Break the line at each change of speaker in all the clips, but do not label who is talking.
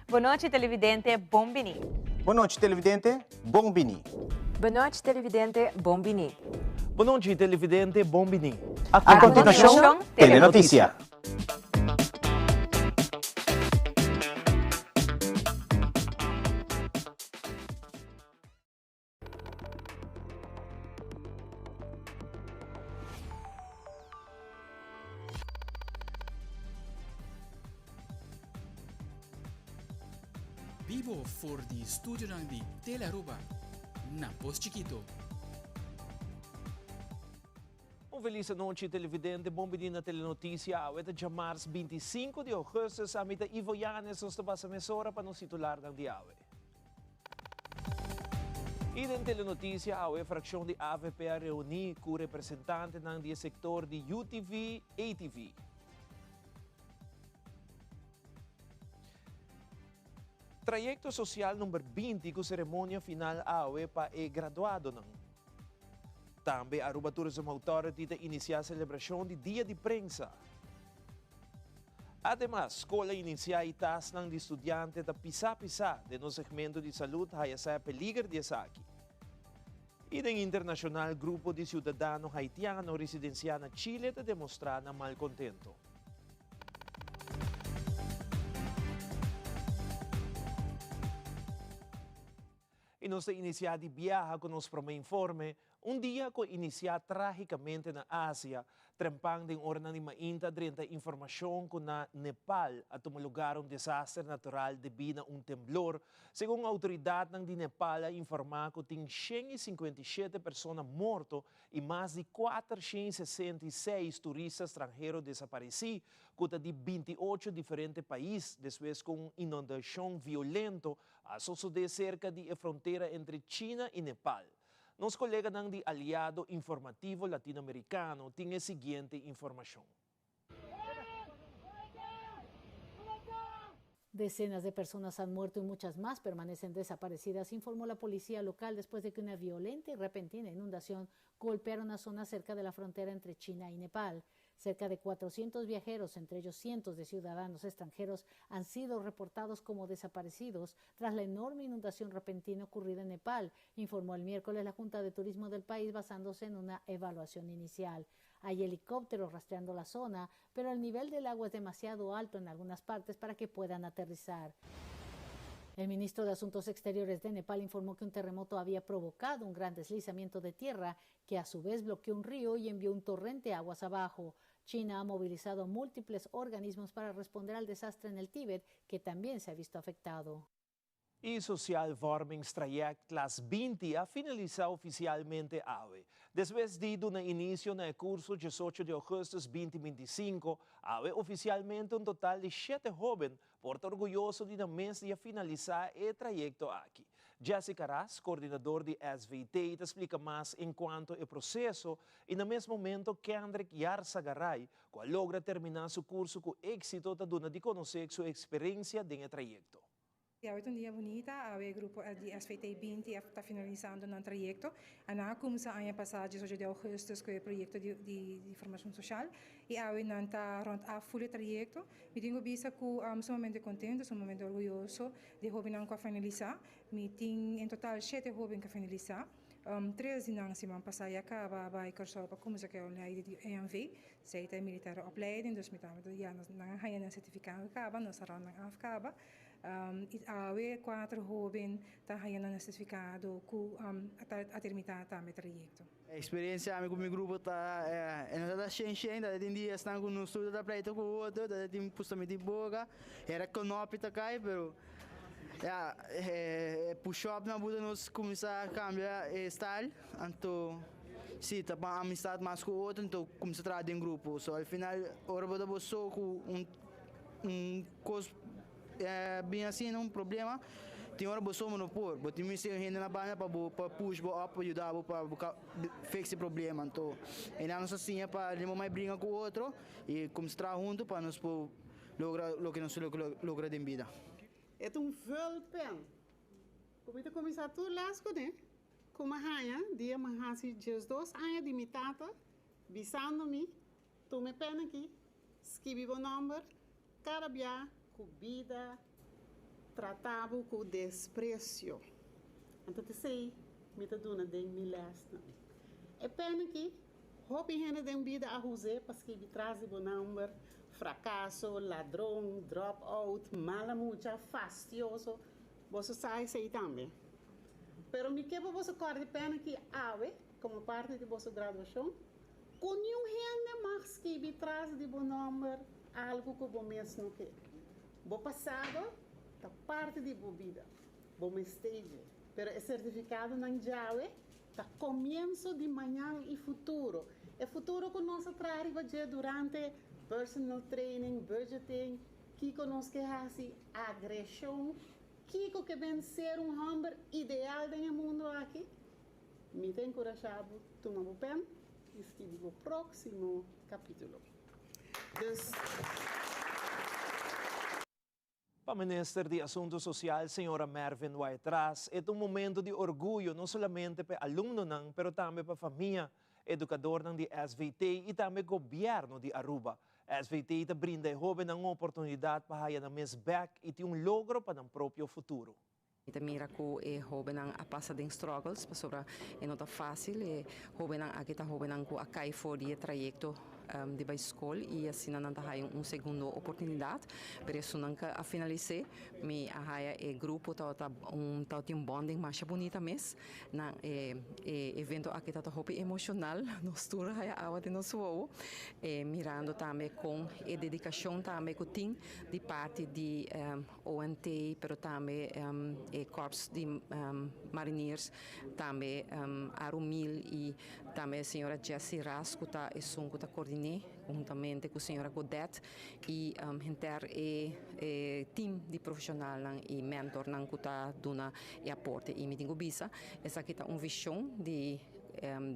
Boa noite, televidente. Bombini.
Boa noite, televidente. Bombini.
Boa noite, televidente. Bombini.
Boa noite, televidente. Bombini.
A continuación, Telenoticia.
Vivo for di studio ng di Telaruba na Post Chiquito.
Feliz noite, televidente. Bombini na Telenotícia. Aweta dia Mars 25 de Agosto. Sa amita Ivo Yanes, nos tabas sa mesora para nos titular ng diawe. Iden Telenotícia, awe fraksyon de AVP reuni com representante ng di sektor de UTV, ATV. Trayecto social número 20 com cerimônia final awe pa graduado ng. Também a Aruba Tourism Authority inicia a celebração de Dia de Prensa. Además, escola inicia a task ng estudiante da pisa-pisa de no segmento de saúde haya sa peligro de saki. E ng internacional grupo de ciudadano haitiano residencia na Chile te demostrar na malcontento. E nos inicia de viaja com nos proma informe. Dia ko inicia tragicamente na Asia, trempang ding orna ni mainta drinta informasyon ko na Nepal at tumulugar desastre natural debido a temblor. Según autoridad ng di Nepal, informa ko ting 157 persona morto e mais de 466 turistas estrangeiros desapareci, kuta di 28 diferentes países después com inundação violento a suceder cerca de fronteira entre China e Nepal. Nos colega ng di Aliado Informativo Latino-Americano tinha seguinte informação.
Decenas de personas han muerto y muchas más permanecen desaparecidas, informó la policía local después de que una violenta y repentina inundación golpeara una zona cerca de la frontera entre China y Nepal. Cerca de 400 viajeros, entre ellos cientos de ciudadanos extranjeros, han sido reportados como desaparecidos tras la enorme inundación repentina ocurrida en Nepal, informó el miércoles la Junta de Turismo del país basándose en una evaluación inicial. Hay helicópteros rastreando la zona, pero el nivel del agua es demasiado alto en algunas partes para que puedan aterrizar. El ministro de Asuntos Exteriores de Nepal informó que un terremoto había provocado un gran deslizamiento de tierra que a su vez bloqueó un río y envió un torrente aguas abajo. China ha movilizado múltiples organismos para responder al desastre en el Tíbet, que también se ha visto afectado.
E Social Warmingstraject Class 20 a finalizado oficialmente AWE. Después de un inicio en el curso 18 de agosto 2025, AWE oficialmente un total de 7 jóvenes porta orgulloso de un mes de finalizar el trayecto aquí. Jessica Ras, coordenador de SVT, te explica más en cuanto al proceso y en el mismo momento Kendrick Yarsagaray, cual logra terminar su curso con éxito, te da de conocer su experiencia en el trayecto.
Hoje é dia bonita, o grupo de SVT 20 está finalizando no trayecto. Ana começa a passagem hoje de agosto com o projeto de formação social e a não está rond a full trayecto. Me tenho visto que sumamente contente, sumamente orgulhoso de jovens que finalizar. Me tenho em total 7 jovens que finalizar. 3 na semana passada acaba vai cursar para começar a leiden de EMV, zij de militaire opleiding, dus met ja, dan ga je een certificaat acaba, dan sarà een afkaba. Há 4 jovens que têm um certificado que a terminar também o trajeto.
A experiência com o meu grupo está nada cheio, da tem dias estão com o estudo da pleito com o outro, da tem justamente boga, era com nope tá cai, pero push-up na buda nós começar a cambiar style, então sim, tá para amizade mais com o outro, então começa a trabalhar em grupo, so ao final hora boda bosso com coisa bem assim, não problema. Tem hora você não pôr, mas tem que render na banha para push, para ajudar, para fixar o problema. Então, e não assim é para não mais brigar com o outro e começar junto para nós lograr o que nós logra em vida.
É veel pen. Como te começar tudo lasco, né? Como a rainha, dia mais assim, dias 2 anos de mitata, bisando-me, tu me pen aqui, escrevi o número, cara bia, comida, tratado com desprezo. Então, te sei, me tá dando de milésimo. É pena que, roupa gente de vida a José, porque ele traz o número, fracasso, ladrão, dropout, mala mucha, fastioso. Você sabe isso aí também. Pero me quebra você corre de pena que ave, como parte de vossa graduação, com nenhum gente mais que ele traz de bom número, algo que você mesmo quer. Bo passado, tá parte de boa vida, bom stage. Pero é certificado não jawe, tá começo de manhã e futuro. É futuro que nós trabalhamos durante personal training, budgeting, que nós queremos agressão, que vencer homem ideal no mundo aqui. Me tem encorajado, tomar o pen e escrever o próximo capítulo.
Para o Ministro de Assuntos Sociais, Senhora Mervyn Waitras, é momento de orgulho, não somente para aluno, pero também para a família, educador de SVT e também governo de Aruba. SVT te brinda jovem uma oportunidade para ir na back e ter logro para o próprio futuro.
Ita mira ko jovem ang apasa ding struggles pa sobra nota fácil jovem ang akita jovem ang ko akai for die trajecto de ba escola e assim não tá uma segunda oportunidade para isso não a finalizar me a grupo tá tem bonding mais bonita mês na evento aqui tá hope emocional nos tour a awa de nosso mirando também com dedicação também com tim de parte de ONT pero também corps de marinheiros também Arumil e também a senhora Jessie Rasco tá tá coordenando juntamente com a senhora Godet e team de profissional e mentor que está dando aporte e me digo bisa essa aqui tá visão de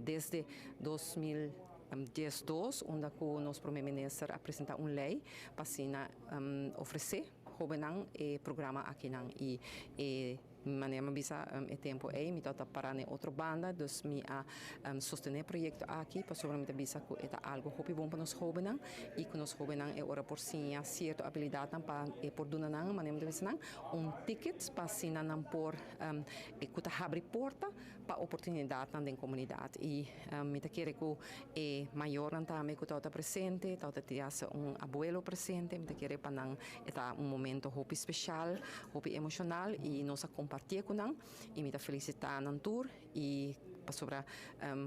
desde 2012 onde o nosso primeiro-ministro apresenta lei para oferecer jovem programa aqui e maneira bisa tempo me tota para outra banda dus me sostener projeto aqui para somente bisa ko eta algo hopi bom para nos jovens e com nos jovens ora por sim certa habilidade para por duna maneira bisa tickets para sina por kuta abrir porta para oportunidade na comunidade e me ta querer ko maior também ko tota presente tota tiasa abuelo presente me ta querer para eta momento hopi especial hopi emocional e nos compartilhar com nós e me felicitar no tour e para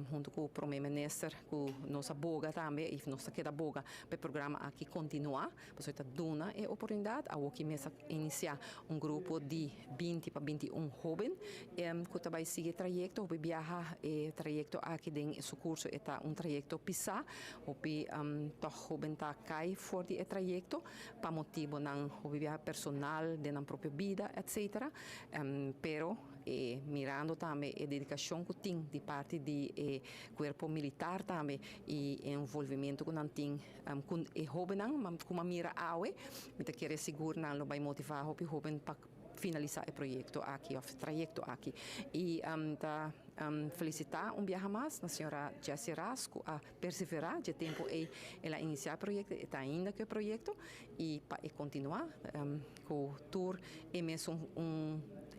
junto com o primeiro-ministro com nossa boga também e nossa queda boga para o programa aqui continuar para esta duna é oportunidade a que mesa iniciar grupo de 20 para 21 jovens que também sigue trajeto ou viajar trajeto aqui dentro do curso é trajeto PISA ou to jovem tá cai fora de trajeto para motivo não viajar personal de na própria vida etc pero mirando também a dedicação que tem de parte do corpo militar também e envolvimento com tem com o jovem como mira awe me quer segurar não vai motivar o jovem para finalizar o projeto aqui o trajeto aqui e felicitar viaje mais na senhora Jessie Rasco a perseverar de tempo ela iniciar o projeto está ainda que o projeto e para continuar com o tour e mesmo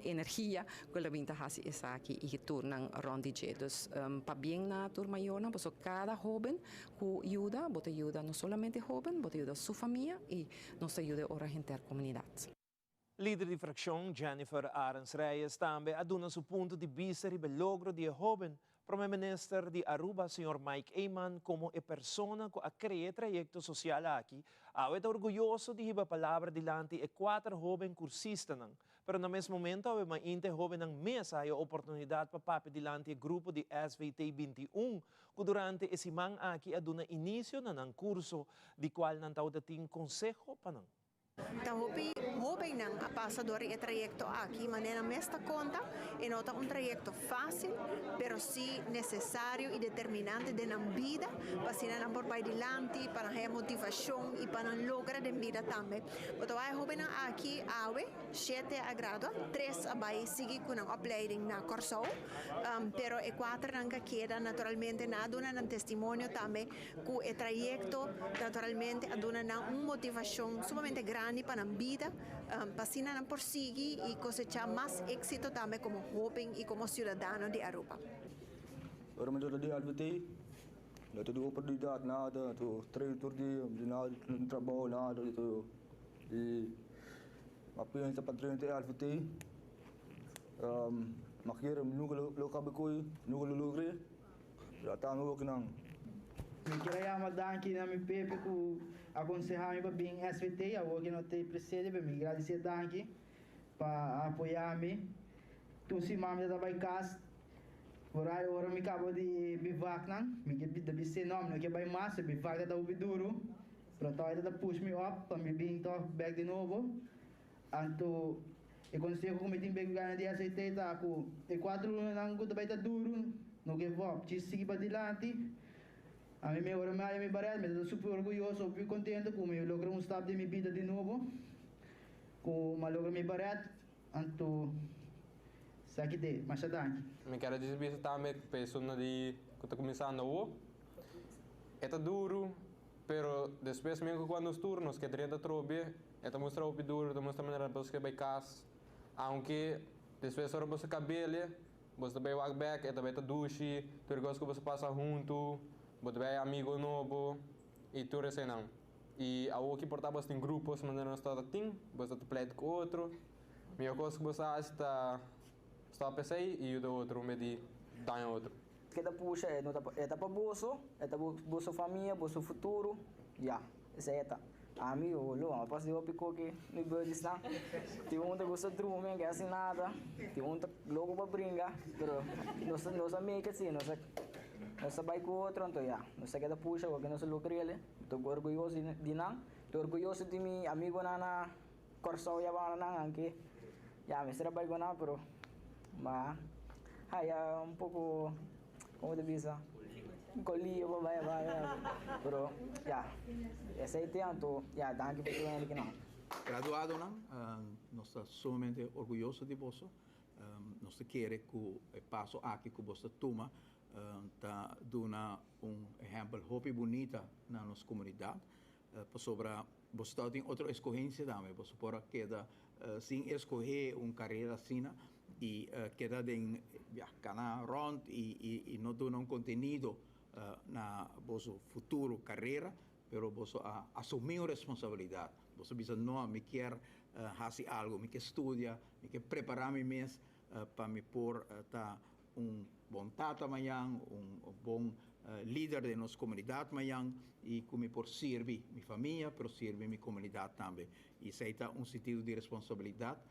energia quella vinta hasi esaki e tornam rondi jedos pa bien na tour maior na poso cada joven ku ayuda bota ayuda no solamente joven bota ayuda su família e nos ayuda ora gente comunidade.
Líder de fracção Jennifer Arens Reyes também aduna seu ponto de vista sobre o logro de jovem Primeiro-Ministro de Aruba, Sr. Mike Ayman, como a persona que cria projeto social aqui, é orgulhoso de dar a palavra diante de 4 jovens cursistas. Pero no mesmo momento, há uma jovem na mesa a oportunidade para papel diante do grupo de SVT 21, que durante esse ano aqui aduna início no curso, de qual não tem consejo para nós.
Jovem nang pasador e trayecto aqui, maneira mesta conta, e nota trayecto fácil, pero sí necesario e determinante de na vida, para si na por pai dilante, para ter motivação motivación y para lograr en vida también. Pero hay jóvenes aquí, 7 a grado, 3 a seguir con una opleiding na Corso, pero 4 nunca queda naturalmente na dona un testimonio también que el trayecto naturalmente aduna una motivación sumamente grande para la vida, para si no perseguir y cosechar más éxito también como joven y como ciudadano de Aruba.
Ahora me toca de alberti, no te digo oportunidad nada, tu traitor de nada, no trabajo nada, itu di apa yang tempat traitor alberti, makir nunggu lo kabekoi, nunggu lo lugre, datang lo kenang.
Me queria mandar aqui na minha pepe com aconselhar para bem SVT, eu que não tenho precede para me agradecer aqui para apoiar-me. Tu se mama da baicas, por aí ora me acabo de bivac não, me que da bise não, não que vai massa, bivac da ubi duro, para tal da push me up para me bem to back de novo. Anto eu consigo cometer bem ganhar de SVT tá com e 4 não que vai tá duro, não que vou, te seguir para dilante. A mim agora me parece, me estou super orgulhoso, super contente com eu lograr step de minha vida de novo, com uma logra me parece, anto sabe de, mas já dá.
Me quero dizer também que pessoa de que está começando o, é duro, pero depois mesmo quando os turnos que 30 trobe, é mostrar o duro, mostrar maneira para você vai casa, aunque depois hora você cabelo, você vai walk back, é também duche, tu gosta que você passa junto. Você vai amigo novo e tu não. E a o que portava em grupos, mas não está assim, você pleita com outro. Minha coisa que você está a pensar e o do outro me diz dá outro.
Kita puxa é para bolso, é para bolso família, bolso futuro, já, isso é tá. Amigo, lo, mas eu pico que no budget não. Tem um que gosta de drumming, que assim nada. Tem um que logo para brincar, mas não se make assim, não se não se vai com outro, então já, não se queda puxa, porque não se lucra ele. Estou orgulhoso de não, estou orgulhoso de meu amigo na Corso já vai na que já me será vai com não, pero mas aí é pouco como devisa. Colírio, vai, pero já, esse aí tem então, já, dá aqui para ele que não.
Graduado não, nós estamos sumamente orgulhosos de você. Nós queremos que o passo aqui que você toma está dando exemplo muito bonito na nossa comunidade. Sobre você tem outra escolha também, você pode quedar sem escolher uma carreira assim e quedar em canal rond e não dar conteúdo na vossa futura carreira, pero você assumir a responsabilidade. Você precisa não me quer fazer algo, me quer estudar, me quer preparar-me mesmo para me pôr bom tata amanhã, bom líder de nossa comunidade amanhã e como por servir minha família, pero servir minha comunidade também. E isso é sentido de responsabilidade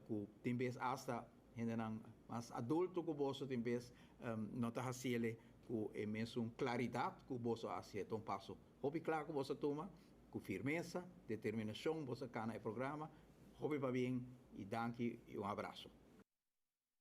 que tem vez hasta gente mais adulto que você tem vez não está fazendo que é mesmo claridade que você faz um passo. Hobby claro que você toma, com firmeza, determinação, você cana o programa, hobby para bem e danke e abraço.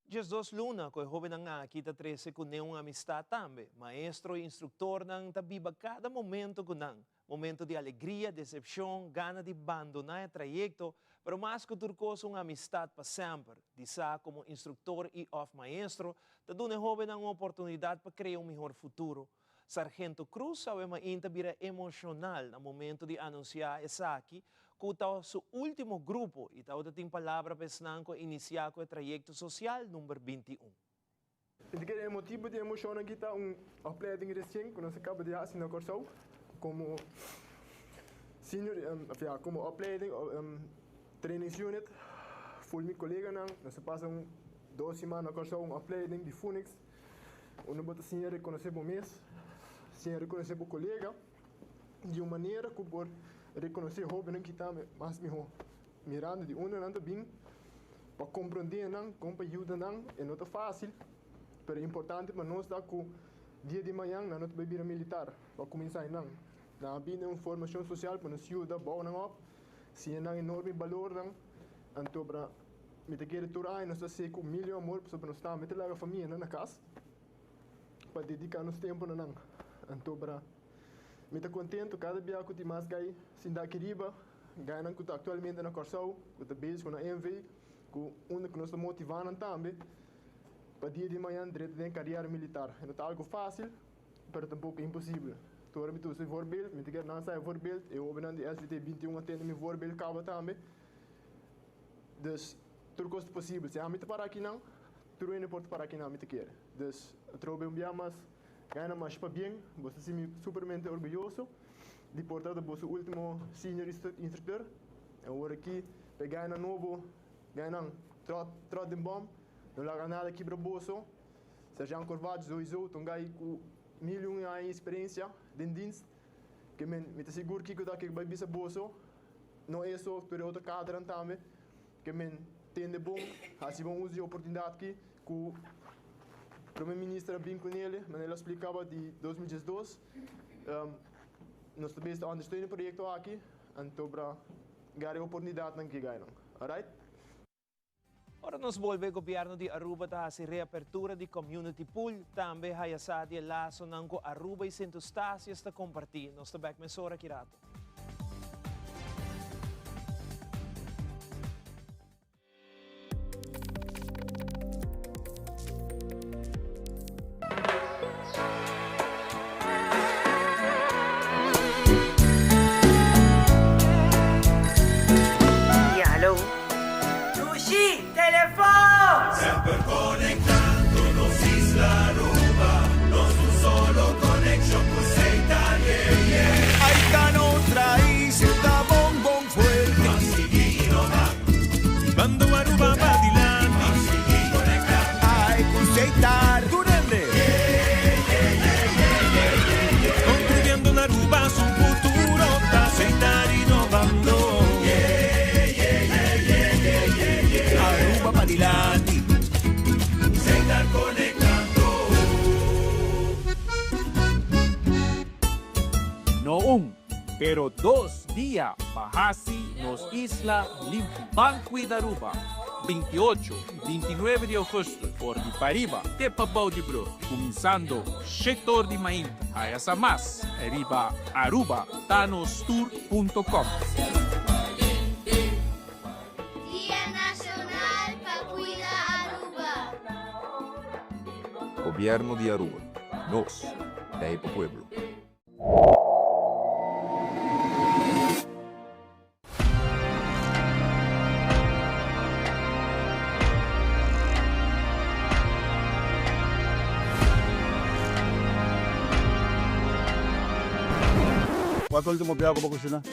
Dias 2 luna, ko joven nga kita 13 ko neong amistad tambe. Maestro e instructor nang tabiba cada momento ko nang. Momento de alegria, decepção, gana de abandonar o trayecto, pero mais que turcoso uma amistad para sempre. Disa como instructor e maestro, te dune joven ang oportunidade para criar melhor futuro. Sargento Cruz sabe mainta bira emocional no momento de anunciar essa aqui, que tao su último grupo e tao dating palavra pesnan ko iniciar ko trayecto social número 21.
Hindi kaya motivo de emoção kita opleiding recém quando se acaba de fazer na Corso como senior como opleiding training unit full mi colega nós passam 2 semanas na Corso opleiding de Phoenix onde bota senior reconhecer o mês sem reconhecer o colega de uma maneira que por reconhecer jovem que está mais mirando de não está bem para compreender não para ajudar não é não fácil mas é importante para nós dar que dia de manhã não está bebida militar para começar não na bem uma formação social para nos ajudar bom não se é um enorme valor não então para me te querer turar nós sei com milho amor para nós estar meter lá a família na casa para dedicar nos tempo não então para me está contento cada dia que tem mais gai sin daqui riba, ganhando que atualmente na Corsão, que está bem com a MV, com onde que nós estamos motivando também para dia de manhã direito de carreira militar. Não é algo fácil, mas tampouco impossível. Toen heb ik een voorbeeld, met ik dan een voorbeeld, ik ben aan de SVT 21 atende mijn voorbeeld kabel também. Dus tudo é possível. Se a mim te parar aqui não, tudo ainda pode parar aqui não, me te quer. Dus eu trouxe mas ganha mais para bem, você se me supermente orgulhoso de portar o último senior instructor. Eu vou aqui pegar na novo, ganha trot de bom, não larga nada aqui para o bolso. Serjant Corvados, sowieso, toen ga ik 1.000.000 jaar experiência de dienst, que me te seguro que eu daqui vai bisa bolso, não é só por outra cadra também, que me tem de bom, assim bom uso de oportunidade aqui, que o primeiro-ministro bem com ele, mas ele explicava de 2012, nós também estamos understeunen o projeto aqui, então para ganhar a oportunidade não que ganham, alright?
Ora nos volve o governo de Aruba a se reapertura de community pool, também hayasadi laço nango Aruba e Centostácio está compartilhando. Nós também começamos aqui rato.
Sempre conectándonos Isla Aruba, no un solo conexión con Seita, yeah, yeah. Hay tan otra isla bombón fuerte. Más seguido va. Mando Aruba para adelante. Más seguido conectando. Ay, con Seita, Durende. Yeah, yeah, yeah, yeah, yeah, yeah. Construyendo en Aruba su futuro, está Seita innovando. Yeah, yeah, yeah, yeah, yeah, yeah, yeah. Aruba para adelante.
No un, pero 2 días Bahasi nos Isla Limpo, Banco de Aruba, 28, 29 de agosto, por de Pariba, de Papau de Bro, começando setor de Mainta, a essa mais, arriba Aruba, tanostour.com.
Día Nacional para cuidar Aruba.
Gobierno de Aruba, nos, de Pueblo.
Qual o último biyahe ko ba kusina?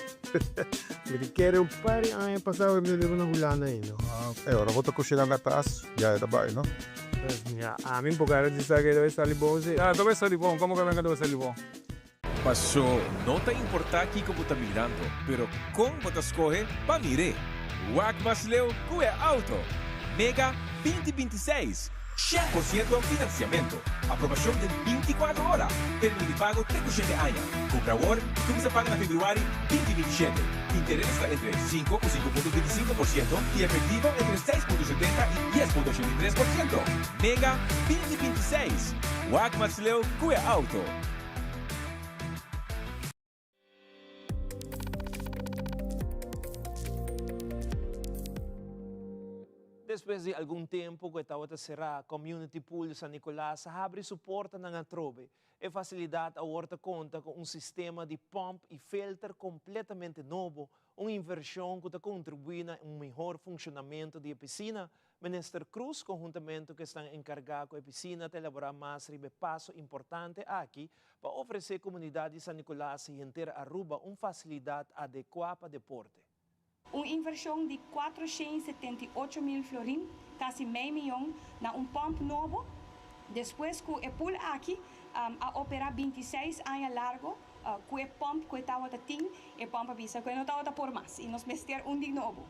Kere un pari ay pasado mi libro na hulana ino. Ora ko to kusina na taas. Ya ba no? Ya, amin po kaya di sa debe salir bom si. Ah, debe salir bom. Como que venga debe salir bom?
Pasó, no te importa aquí como está mirando, pero con Botascoge pa mire. Wack Masleo Cue Auto. Mega 2026. 100% financiamento. Aprovação de 24 horas. Termo de pago 37 anos. Compra agora e começa a pagar na fevereiro 2027. Interesse está entre 5 ou 5,25% e efetivo entre 6,70% e 10,83%. Mega 2026. Wack Masleo Cue Auto.
Depois de algum tempo que estava a será a Community Pool San Nicolás, abre suporta na trobe e facilidade a horta conta com um sistema de pump e filter completamente novo, uma inversão que contribui a melhor funcionamento da piscina. Minister Cruz, conjuntamente que estão encarregados com a piscina, elaborar mais passo importante aqui para oferecer à comunidade de San Nicolás e inteira Aruba uma facilidade adequada para deporte.
Uma inversão de 478 mil florim, quase meio milhão, na pump novo. Depois que o pool aqui a operar 26 anos largo, com o pump que estava tem, e pump avisa que não estava por mais, e nós meter de novo.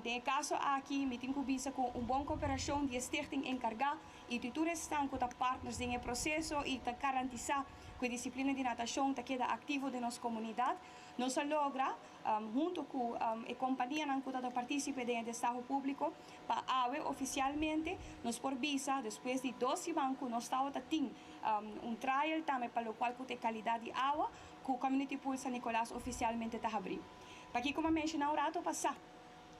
De caso aqui, me tenho visa com boa cooperação de stichting encarregada e de todos estão com partners em processo e garantizar que a disciplina de natação está queda ativo de nossa comunidade. Nos logra, junto con la compañía que participa en el Estado público, para AWE oficialmente, nos por visa, después de 12 bancos, nos está un trial también para lo cual de calidad de agua, que el Community Pool San Nicolás oficialmente está abrindo. Para aquí, como mencioné, rato pasar,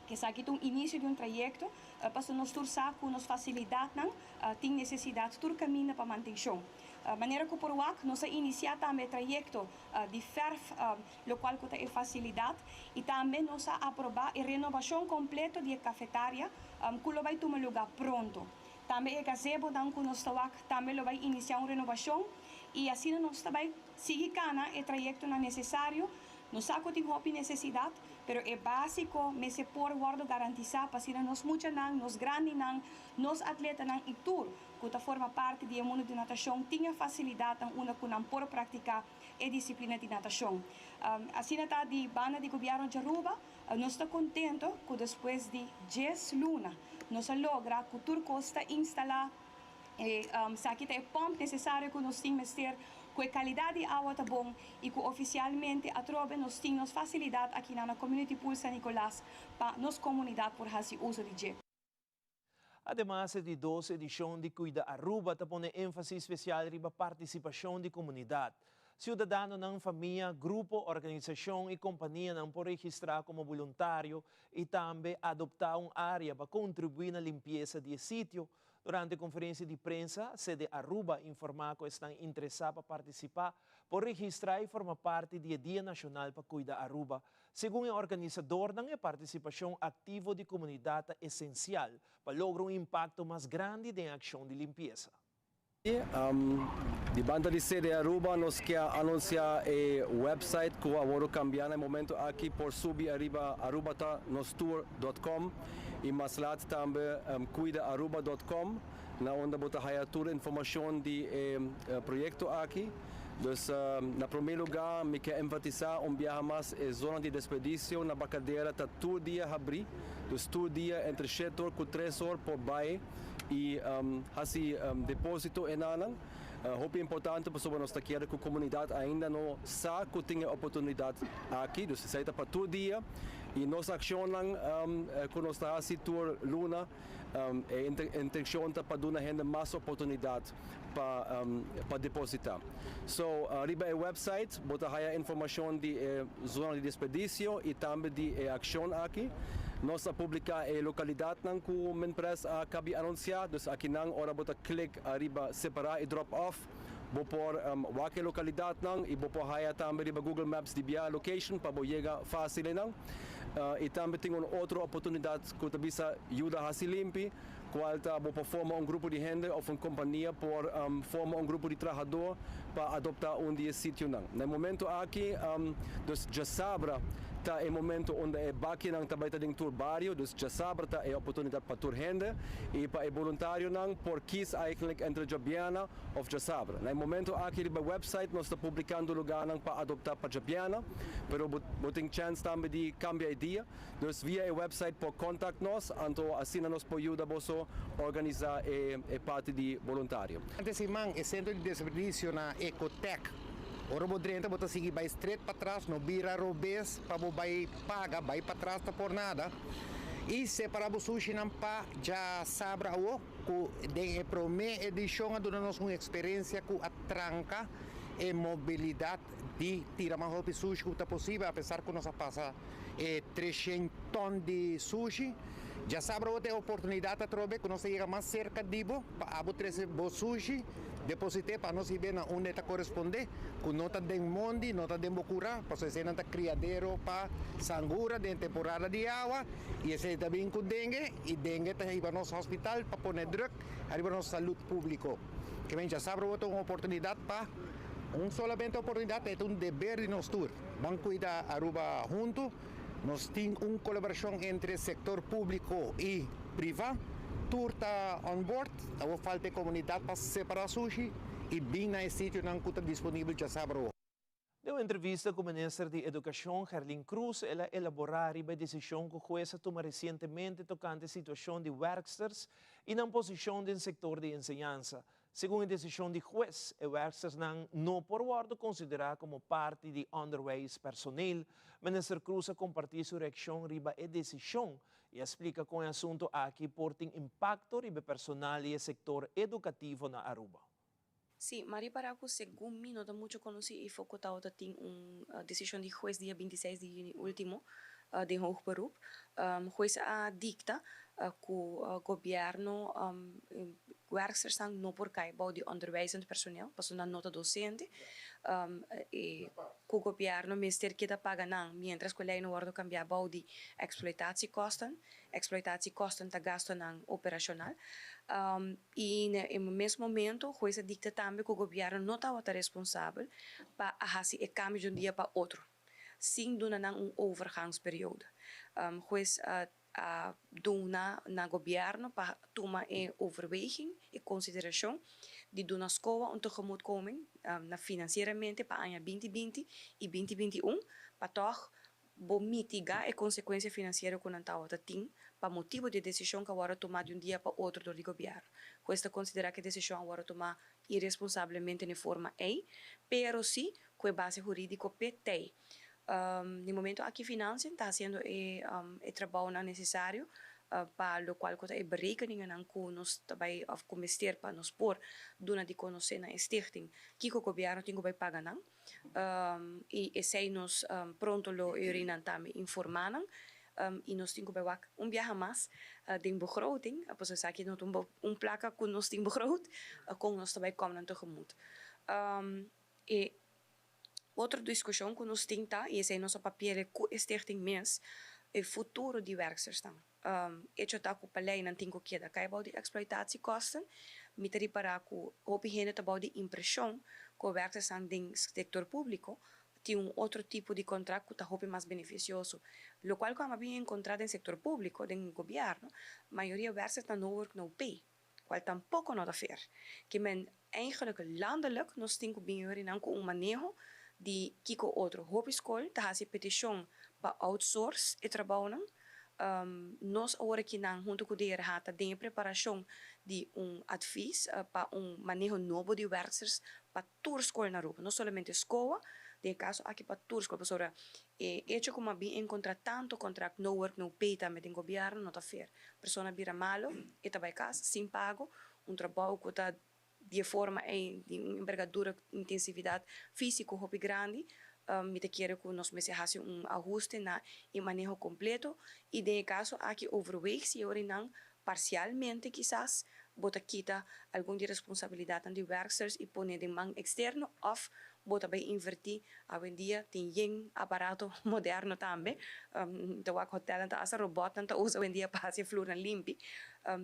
que es aquí un inicio de un trayecto, para nos turcar com nos facilidade, tem necessidade de caminho para manutenção. Maneira que por WAC nós iniciamos também o trajecto de FERF, o qual tem facilidade, e também nós aprovar a renovação completa da cafetária, que vai tomar lugar pronto. Também é gazebo que nós também vai iniciar uma renovação, e assim nós também seguir o trajecto necessário. Nós temos necessidade, pero é básico, mas se por guardo garantizar para que nós muitos nós grandes nós atletas e tudo que forma parte do mundo de natação tenha facilidade uma que não pode praticar a disciplina de natação. Assim está de banda de governo de Aruba, nós estamos contentes que depois de 10 lunas nós logra que tudo costa instalar aqui tem pompa necessária que nós temos ter com a qualidade de água tá bom e que oficialmente a trobe nós temos facilidade aqui na Community Pool San Nicolás para nossa comunidade por fazer uso de gel.
Además, de 12 edição de Cuida Aruba põe ênfase especial na participação da comunidade. Cidadano ng família, grupo, organização e companhia não por registrar como voluntário e também adoptar área para contribuir na limpeza do sítio. Durante a conferência de prensa, sede Aruba informar que estão interessados para participar, por registrar e formar parte do Dia Nacional para Cuidar Aruba. Segundo o organizador, a participação ativa da comunidade é essencial para lograr impacto mais grande na ação de limpeza.
Di banda di sede Aruba, nós quer anunciar o website que agora cambiar no momento aqui por subir arriba arubata-tour.com e mais lá também cuidaaruba.com, na onde bota haya toda informação de projeto aqui. Então, na primeiro lugar, me quer enfatizar viagem mais a zona de desperdício na Bacadeira está todo dia abrir, então todo dia entre 7 horas e 3 horas por bairro e assim depósito em Anang. É importante para nós que a comunidade ainda não sabe que tem oportunidade aqui, então se para todo dia e nossa ação que nós estamos assim tour Luna a intenção para dar a gente mais oportunidade para depositar. So, arriba o website, bota a informação de zona de desperdício e também de ação aqui. Nós publicar a localidade que a empresa acaba de anunciar, então aqui não, ora bota clique arriba separar e drop off, vou por a localidade e vou por aí também arriba Google Maps de via location para chegar fácil não. E também tem outra oportunidade que também ajuda a se limpar, qual vou formar grupo de gente ou uma companhia por formar grupo de trabalhador para adoptar dia sítio não. No momento aqui, já sabe tá é momento onde é baki nang tabay tading tour barrio, dus já sabe tá é oportunidade para tour gente e para é voluntário nang por quis eigenlijk entre Jabiana of já sabe. No momento aqui no website nós está publicando lugar nang para adoptar para Jabiana, pero boting chance também de cambiar ideia, dus via o website por contact nós, então assim nós podemos ajudar você organizar parte de voluntário.
Antes imang é centro de desperdício na Ecotec. Ora bodrenta bota seguir vai straight para trás, no vira robes para vai paga, vai para trás tá por nada. E se para o sushi não pa já sabra o que de primeira edição a dona nos uma experiência com a tranca e mobilidade de tirar mais o sushi que tá possível, apesar que nós passa 300 tons de sushi. Já sabra outra oportunidade a trobe que nós chega mais cerca de bo para abotrece bo sushi. Deposité para nós ver onde está corresponde, com nota de mondi, nota de bocura, para ser nota criadero para sangura de temporada de água, e esse também com dengue, e dengue está aí para nosso hospital para pôr drug, aí para nossa saúde pública. Que bem, já sabe, outra oportunidade para, solamente oportunidade, é dever de nós tour. Vamos cuidar Aruba junto, nós temos colaboração entre setor público e privado. Tour está on board, a falta de comunidade para separar sushi e bem na sítio não está disponível já sabe.
Deu entrevista com o ministro de Educação, Herlin Cruz, ela elaborar a decisão que o juez tomou recentemente tocante a situação de worksters e na posição do setor de enseñanza. Según a decisão de juez, o werkers não por guardo considerar como parte de underways personal, Minister Cruz compartir sua reação riba a decisão e explica com o assunto aqui por tem impacto riba personal e sector educativo na Aruba.
Sí, Mari Paraco, según mí, no da mucho conocido y foco tauta tem decisión de juez dia 26 de junio último de hoog beroep. Juez dicta que o governo werkers não por caibau de onderwijzend personeel, passou na nota docente, e que o governo ministério que paga não, mientras que ele não wordt cambiar de exploitatiekosten tá gasto não operacional. E no mesmo momento, o juez dicta também que o governo não está responsável para fazer o câmbio de um dia para outro, sem dar overgangsperiode. O juez dona na governo para tomar em overweging e consideração de dar na escola tegemoetkoming na financeiramente para ano 2020 e 2021 para toch mitigar a consequência financeira que não está tem para motivo de decisão que agora tomar de um dia para outro do governo. Cuesta considerar que a decisão agora tomar irresponsavelmente de forma pero sim com base jurídica PT. No momento aqui financia está fazendo o trabalho necessário para o qual está a berekeningen que nós também começar para nos pôr dona de conhecer na stichting que o governo tem que pagar não e sei nós pronto lo irinan também informando e nós temos que viajar mais de begroting, após isso aqui nós placa que nós temos begroot com nós também komen tegemoet. E outra discussão que nós temos e esse é nosso papel que stichting mês é o futuro de werkers dan. Het is ook op alleen en tinko keer dat kan de exploitatiekosten. Met reparar que op een gegeven de impressão que werkers aan den sector público tem outro tipo de contrato que está mais beneficioso. Lo cual como bien encontrado en sector público, den gobierno, maioria werkers dan no work no pay. Qual tampoco no da fair. Que men eigenlijk landelijk nos tinko bien en een manejo de kiko outro hobby-school, tá hasi petição para outsource e trabalho. Nós agora que não junto com o DRH tem preparação de advies para manejo novo de werkers para toda escola na Aruba, não somente escola, de caso aqui para toda escola, professora. Hecho como bem encontrar tanto contrato no work no pay também tem governo não tá fair. Persona vira malo e tá vai casa sem pago, trabalho que tá de forma de envergadura, intensividade física muito grande, me quero que nós façamos ajuste na manejo completo e de caso aqui overweeg se não parcialmente quizás bota quita alguma responsabilidade de werkers e pone de mão externo of bota bem invertir hoje em dia tem aparato moderno também então o hotel tá asa robot tá usa hoje em dia para fazer flor limpo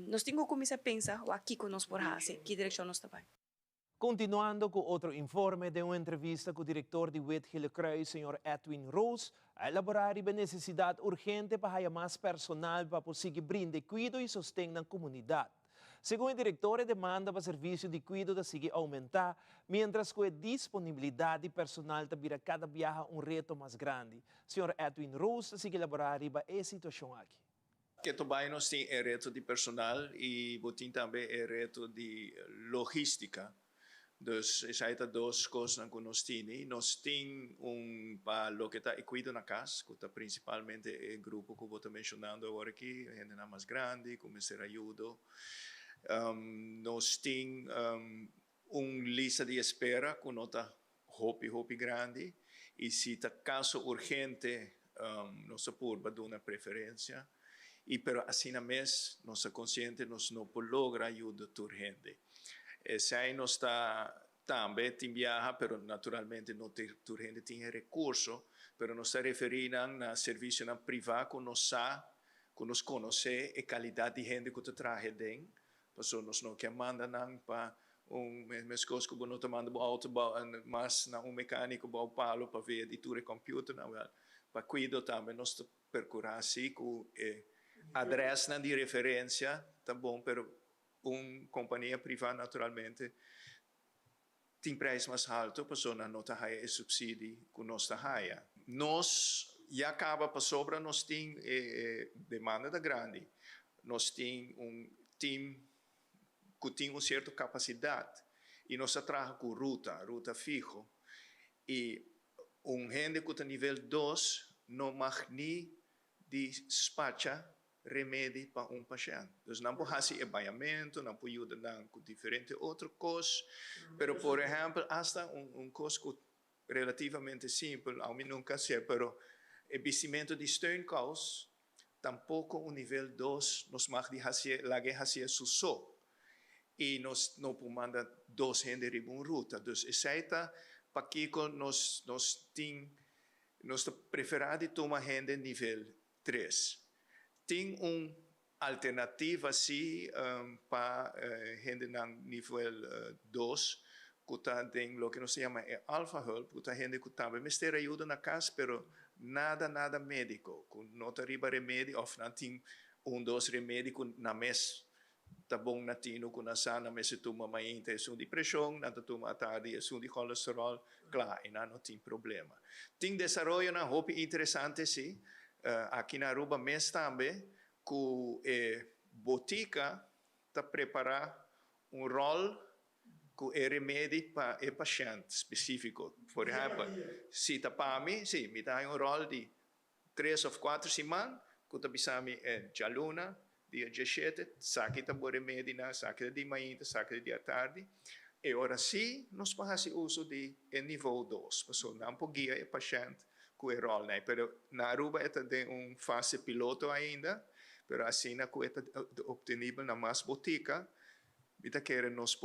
nós temos que começar a pensar o aqui que nós por fazer que direção nós está bem.
Continuando com outro informe de uma entrevista com o diretor de Wit Hillecruis, Sr. Edwin Rose, a elaborar a necessidade urgente para ter mais personal para conseguir brindar cuidado e sustento na comunidade. Segundo o diretor, a demanda para serviço de cuidado sigue aumentar, mientras que a disponibilidade de personal está cada viaja reto mais grande. Sr. Edwin Rose sigue elaborar a situação aqui.
Que também nós temos o reto de personal e tem também o reto de logística. Dus zijn er duas coisas que nós temos. Nós temos para lo que está equido na casa, que está principalmente o grupo que eu estou mencionando agora aqui, gente mais grande, começar a ajudar. Nós temos lista de espera que não está hopi grande. E se está caso urgente, nós por dar uma preferência. E pero assim mesmo, nós somos conscientes, nós não podemos lograr ajuda urgente. Se aí nós está também tem viaja, pero naturalmente não tem urgente tem recurso, pero nós está referindo a serviço privado que nós conhece a qualidade de gente que te traz dentro, porque nós não quer mandar para mesmas coisas que nós manda para auto, mas na mecânico para o palo para ver de tudo computer, para cuidar também nós procurar assim com adresse de referência, tá bom, pero companhia privada, naturalmente, tem preço mais alto, a pessoa não está o subsídio que nós está. Nós, já acaba para sobra, nós temos demanda grande. Nós temos time que tem uma certa capacidade e nós trabalha com ruta fijo e gente que está nível 2 não mag nem despacha remédio para paciente. Então, não pode fazer acompanhamento, não pode ajudar com diferentes outras coisas, mas, por exemplo, hasta coisa relativamente simples, ao menos nunca sei, mas o vestimento de steunkaus, tampouco o nível 2 nos mag fazer susso. E nós não podemos mandar 2 gente em uma ruta. Então, essa é para que nós preferimos tomar gente nível 3. Tem uma alternativa assim para gente no nível 2, que tem o que nós chamamos de alpha help, que gente que também me ter ajuda na casa, mas nada médico, que não arriba remédio, ou não tem 2 remédios na mesa. Tá bom na tino com a sana, mas se toma mais intenção de pressão, não toma tarde intenção de colesterol, claro, e não tem problema. Tem desenvolvimento na roupa interessante sim, aqui na Aruba mesmo também, que a botica está preparando rol com remédio para o paciente específico. Por exemplo, se está para mim, sim, me dá rol de 3 ou 4 semanas, que está pensando jaluna, dia 17, saque da boa remédio, saque de manhã, saque de tarde. E agora sim, nós fazemos uso de nível 2. Porque não pode guiar o paciente com o rol. Mas na Aruba, tem uma fase piloto ainda, mas assim, é obtenível na mais botica. Então, queremos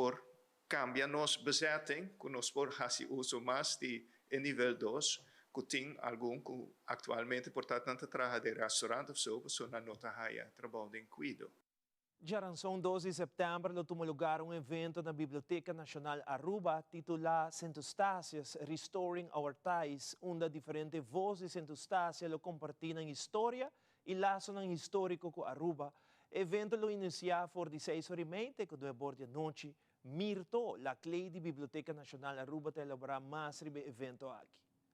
cambiar nossa bezetting, que nós fazer uso mais de nível 2, que tem algum que atualmente, portanto, trabalha de restaurante, so na nota raia, trabalho em cuido.
Já são 12 de setembro, tomou lugar evento na Biblioteca Nacional Aruba, titulado Centostácias, Restoring Our Ties, onde diferentes vozes de Centostácia compartilham história e laço histórico com Aruba. O evento lo inicia por 16h30, com 2 horas da noite. Mirto, a lei da Biblioteca Nacional Aruba, te elaborar mais sobre o evento aqui.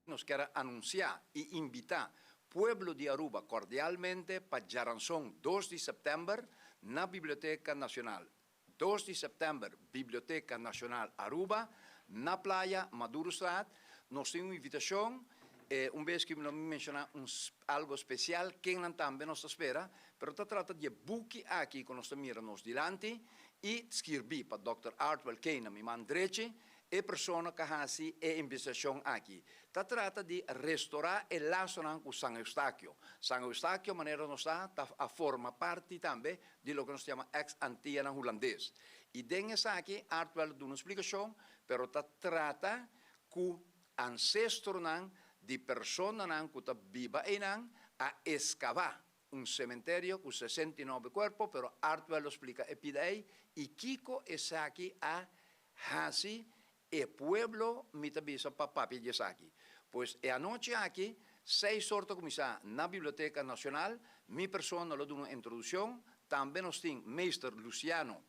Nos quer anunciar e invitar o pueblo de Aruba cordialmente para Jaranzón 2 de setembro na Biblioteca Nacional. 2 de setembro, Biblioteca Nacional Aruba, na Playa Madurostrat. Nós temos uma invitação, vez que me mencionar algo especial, que não também nos espera, mas se trata de buque aqui que nós miramos delante e escrevi para Dr. Artwell Kane, mi man direito, e persona que hasi e investigação aqui. Se trata de restaurar o laço com San Eustáquio. San Eustáquio, maneira não está, a forma parte também de lo que nós chamamos ex-antiana holandês. E dentro aqui, Artwell dá uma explicação, mas se trata que ancestro de persona que está viva a escavar cemitério com 69 corpos, mas Artwell explica epidei e Kiko es aqui a hasi e pueblo mitabisa para papi de aqui. Pois é a noite aqui, 6 horas começar na Biblioteca Nacional, minha persona lo dá uma introdução, também nós temos Meister Luciano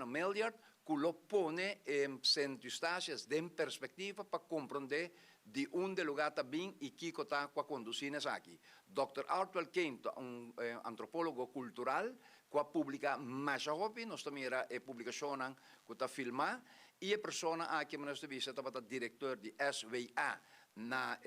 Meliard, que lo pone em centostácias de perspectiva para compreender de onde lugar está bem e que está conduzindo aqui. Dr. Artwell Kane, antropólogo cultural, que publica mais rápido, nós também era publicação que está filmada, e a pessoa aqui, nós estava diretor de SWA na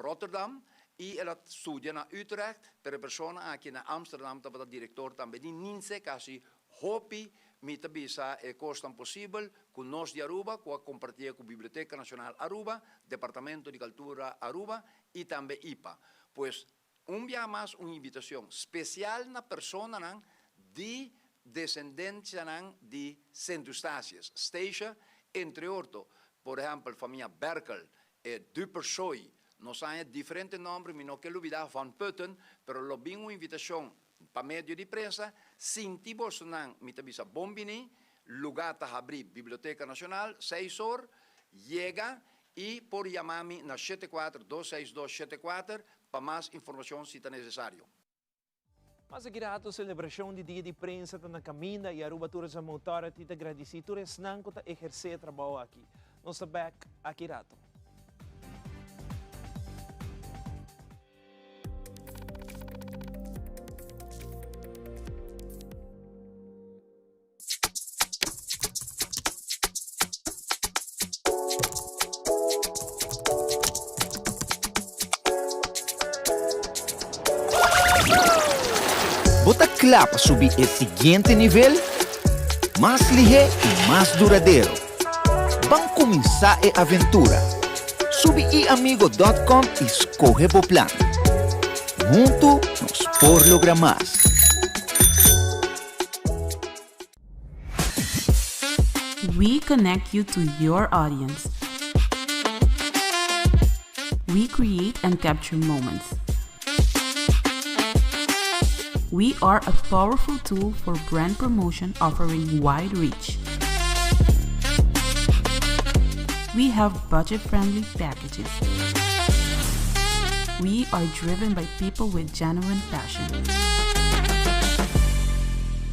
Rotterdam, e ela estudia na Utrecht, pero a pessoa aqui na Amsterdam estava diretor também de NINSE, quase hopi, mita bisa e costan possível com nós de Aruba, com a compartilha com a Biblioteca Nacional Aruba, Departamento de Cultura Aruba e também IPA. Pois, dia mais uma invitação especial na persona de descendência de Centostácias, Station, entre outros, por exemplo, a família Berkel e Dupersoy, nós temos diferentes nomes, mas não quero olvidar Van Putten, mas lo bem uma invitação para meio de prensa, sinti bolsonaro, me tabisa bombini, lugar para abrir Biblioteca Nacional, 6 horas, chega e por chamar-me na 74-26274 para mais informação se está necessário.
Mas aqui a celebração de dia de prensa na caminha e a Aruba Tourism Authority te agradece todos que exercer trabalho aqui. Nós estamos aqui rato.
claro para subir el siguiente nivel, más ligero y más duradero. Van a comenzar a aventura. Sube iamigo.com y escoge tu plan. Juntos nos por lograr más.
We connect you to your audience. We create and capture moments. We are a powerful tool for brand promotion offering wide reach. We have budget-friendly packages. We are driven by people with genuine passion.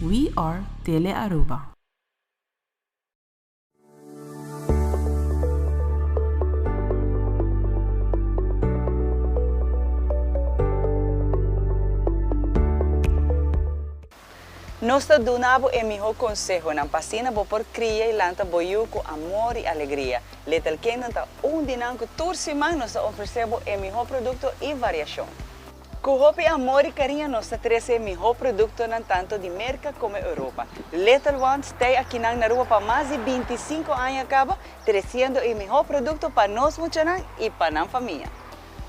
We are Tele Aruba.
Nós donamos o melhor consejo na pasina por criar e lanta boiu com amor e alegria. Little Kingdom está dinâmico toda semana nós oferecemos o melhor produto e variação. Com hope, amor e carinho nós trazemos o melhor produto tanto de América como Europa. Little Ones está aqui na Aruba para mais de 25 anos acaba trazendo o melhor produto para nós muchanan e para a família.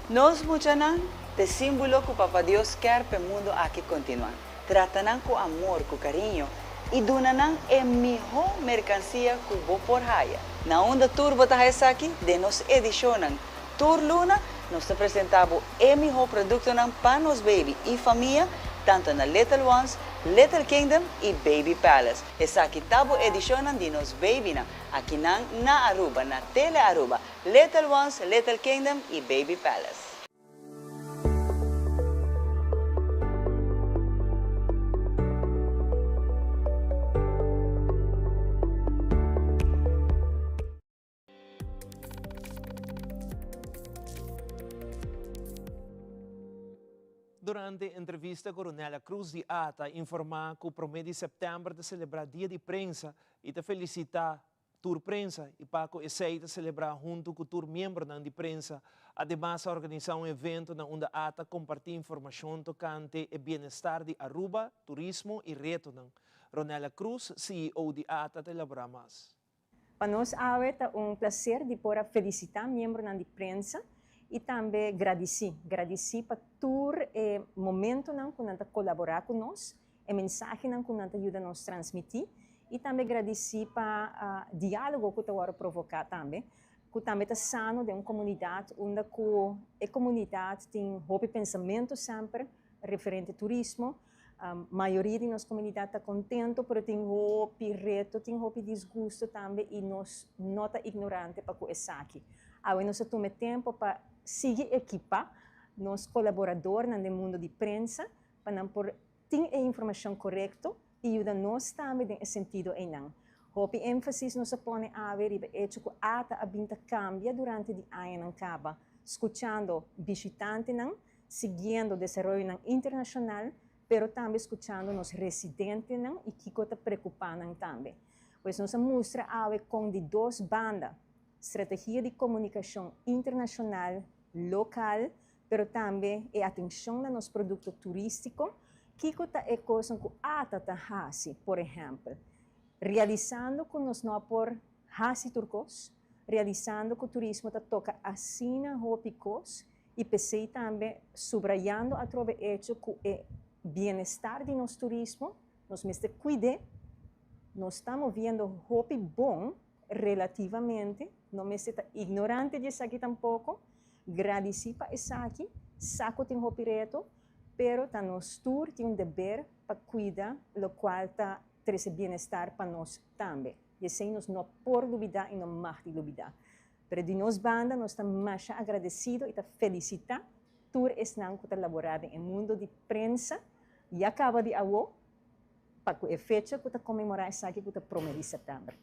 Nós muchanan te símbolo que o Papa Deus quer para o mundo aqui continuar. Tratam com amor, com carinho e donam a melhor mercancia que vou por raia. Na onda Turbo tá aqui, de nos edicionam Tour Luna, nós apresentamos o melhor produto para nos baby e família, tanto na Little Ones, Little Kingdom e Baby Palace. Essa aqui tabo edicionam de nos baby aqui na Aruba, na Tele Aruba, Little Ones, Little Kingdom e Baby Palace.
Durante a entrevista, Coronela Cruz de Ata informou que o promedio de setembro de celebrar dia de prensa e de felicitar Tour Prensa e Paco aceita celebrar junto com o Tour membro de prensa. Ademais, organizar evento onde a Ata compartilha informação tocante o bem-estar de Aruba, turismo e reto. Ronela Cruz, CEO de Ata, te elabora mais.
Para nós é prazer de poder felicitar membros de prensa e também agradecer para todo o momento que nós colaborar com nós, a mensagem que nós ajuda a nos transmitir e também agradecer para o diálogo que nós provocar também, que também está sano de uma comunidade onde a comunidade tem pensamento sempre referente ao turismo. A maioria da nossa comunidade está contente, mas tem reto, tem desgosto também e nós não está ignorante para o que é aqui. Agora nós temos tempo para seguir equipar nos colaboradores no mundo de prensa para ter a informação correta e ajudar nós também nesse sentido. O ênfase nós põe a ver que a ata cambia durante o ano acaba, escutando visitantes, seguindo o desenvolvimento internacional, mas também escutando os residentes e que está preocupado também. Pois nós mostramos com de duas bandas, estratégia de comunicação internacional, local, mas também a atenção nos produtos turísticos, que é coisa que a ATA faz, por exemplo, realizando com os nossos hasi turcos, realizando que o turismo toca assina hopicos e pensei também subrayando a trove hecho que o bem-estar de nosso turismo, nós mesmo cuidar, nós estamos vendo hopi bom relativamente, não me está ignorante disso aqui tampouco, agradecer para isso aqui, saco tem hopi reto, pero tá nos tour tem dever para cuidar, o qual tá traz bem-estar para nós também. E assim nós não por duvidar e não mais de duvidar. Pero de nós banda, nós estamos mais agradecidos e felicitar tour esnan que está elaborado em mundo de prensa e acaba de agora para a fecha que está comemorar isso aqui que está prometido de setembro.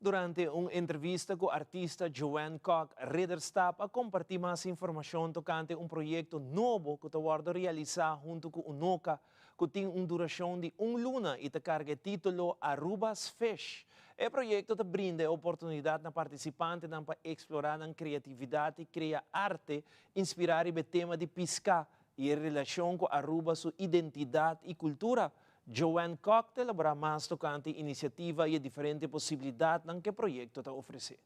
Durante uma entrevista com o artista Joanne Koch, Ridderstap compartiu mais informação tocante projeto novo que está sendo realizado junto com UNOCA, que tem uma duração de luna e carga título Aruba's Fish. O projeto brinda oportunidade na participante para explorar a criatividade, criar arte, inspirar o tema de pescar y en relación con Aruba su identidad y cultura. Joanne Cocktail habrá más tocante iniciativa y diferente posibilidad en que proyecto te ofrece.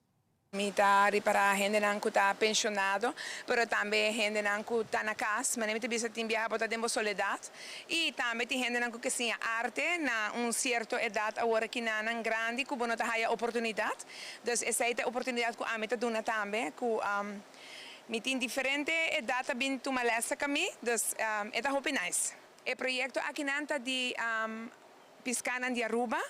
Mitari para gente que está pensionado, pero também gente que está na casa, mas nem bisa tem viajar para tempo soledad e também tem gente que tem arte na certa idade agora que não grande que não tem oportunidade, então essa é a oportunidade que a mim dá também que me tem diferente idade bem tu malessa kami, então é hope nice. O projeto aqui nanta de Piscanan de Aruba.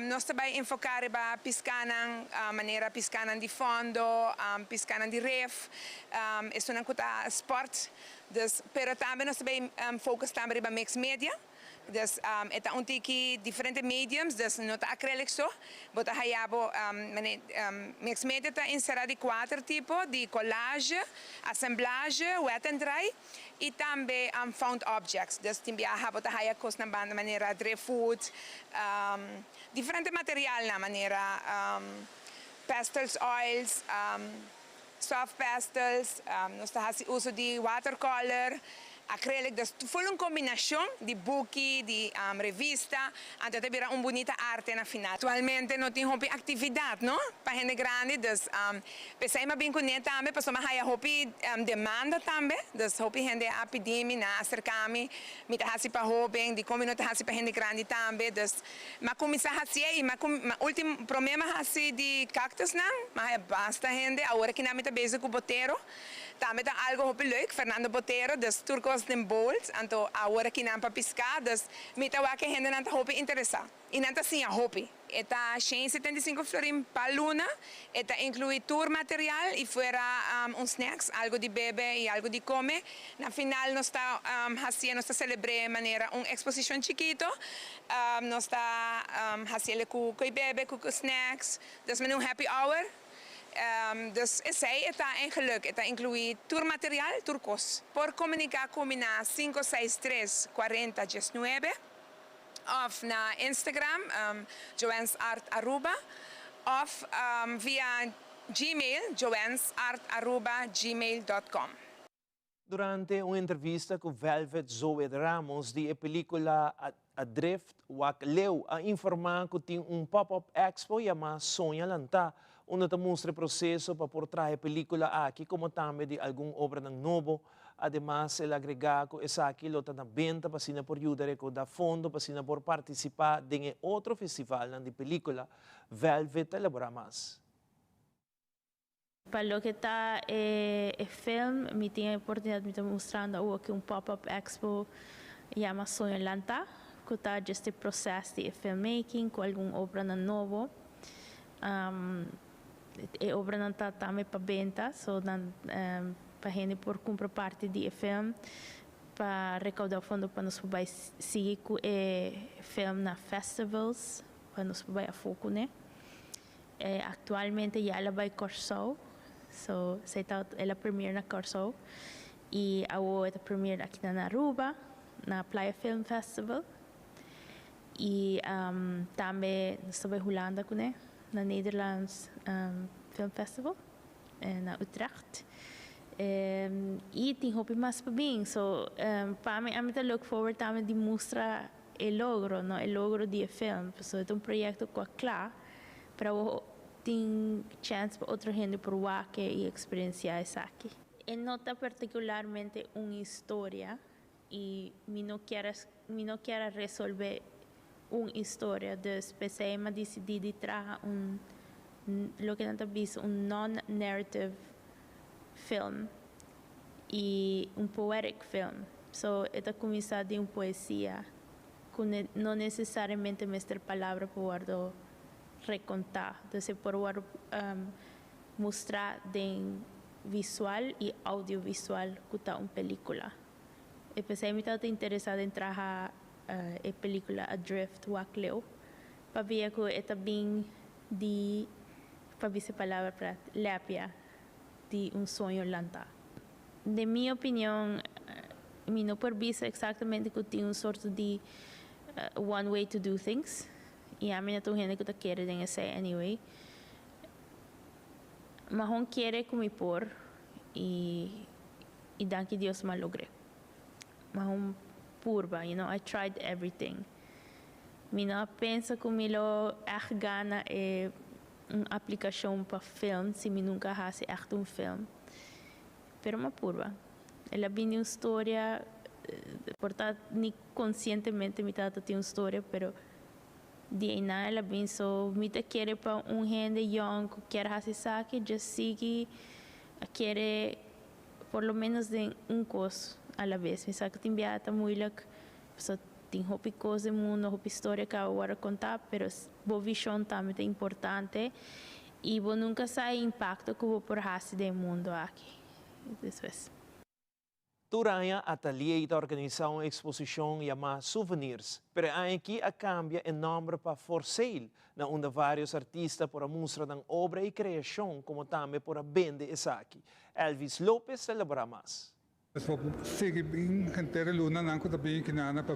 Nós também enfocamos para piscanan, maneira piscanan de fundo, piscanan de ref, isso não é sport, mas também nós também focus também para mix media. Dus het is diferentes mediums, dus não está acrylic só, mas mix media está inserado de 4 tipos de collage, assemblage, wet and dry e também found objects. Dus tem viaja bota haya coisa na banda maneira dry food, diferente material na maneira pastels, oils, soft pastels, nós está uso de watercolor. Acrylic, dus foi uma combinação de book, de revista, até ter uma bonita arte na final. Atualmente não tem hobby atividade, não? Para gente grande, dus pensei bem com ele também, para somar haya hobby demanda também, dus hobby gente a pedir me na acercar-me, me tá assim para hobby, de como não tá assim para gente grande também, dus mas começar assim aí, mas último problema assim de cactus não, mas basta gente, agora que não me tá bezig com boteiro. Também tem algo muito leuk, Fernando Botero, dus turcos de bolt, então agora que não para piscar, dus me tá que a gente não tá hobby interessado. E não tá assim a hobby. Está 175 florim para luna, está inclui tour material e fora snacks, algo de bebe e algo de come. Na final nós está fazendo, nós está celebrando de maneira exposição chiquito, nós está fazendo com bebe, com snacks, dus met happy hour. Dus zij het eigenlijk, het incluït tourmateriaal, turcos. Por comunicar com na 563 40 19 of na Instagram, Joanne's Art Aruba, of via Gmail, joannesartaruba@gmail.com.
Durante una entrevista con Velvet Zoe Ramos de película Adrift, Wak Leu a informar que tem pop-up expo chamado Sonha Lanta, onde te mostra o processo para por trazer película aqui, como também de alguma obra novo. Además, el agregado es aquí lo está venta para por ayudar con da fondo para por participar en otro festival de película. Velvet elabora más.
Para lo que está el film, me tiene la oportunidad de mostrando aquí un pop-up expo llama Sonho Lanta, que está este proceso de filmmaking con alguna obra nueva. Obra não está também para venda, so para gente por comprar parte do filme, para recaudar fundo para nós poder seguir com o filme na festivals, para nós poder focar, né? Atualmente já ela vai Corsol, so ela premiere na Corsol e agora ela premiere aqui na Aruba, na Playa Film Festival e também nós estamos Holanda com né? Na Nederlands Film Festival na Utrecht e tem hobby mais para mim, so para mim eu look forward também de mostrar o logro, no, o logro do filme, so é projeto que é claro para ter chance para outra gente provar e experienciar isso aqui. E nota particularmente uma história e me não quero resolver uma história, dus pensei me decidi de trazer lo que nós visto non-narrative film e poetic film. So, esta começa de poesia, que não necessariamente mestre palavra para recontar, então por mostrar de visual e audiovisual que está uma película. E pensei me estava interessada em trazer a película Adrift, Wak Leu, para ver que é bem de, para ver se palavra para lápia de sonho lanta. De minha opinião, eu não por ver exatamente que tem sorte de one way to do things, e a minha gente que quer den ser anyway. Mas não quer como por e danke Deus me logrei. purba, you know, I tried everything. Mina pensa que milo echt gana uma aplicação para film, se me nunca hace echt film. Pero uma purba. Ela vem uma história, portanto, nem conscientemente me trata de uma história, pero de aí ela vem só, me quer para gente young que quer fazer saque, just sigue, quer por lo menos de coisa a la vez. Me sabe que tem biata muito, só tem hopi coisa do mundo, hopi história que eu vou contar, pero boa visão também é importante e vou nunca sair impacto que vou por fazer do mundo aqui. Isso.
Durante a ateliê está organizando uma exposição chamada Souvenirs, pero aqui a cambia em nome para for sale, onde vários artistas para mostrar obra e criação, como também para vender isso aqui. Elvis Lopes celebra mais.
Sige bing kantere luna nang ko tabi kinana pa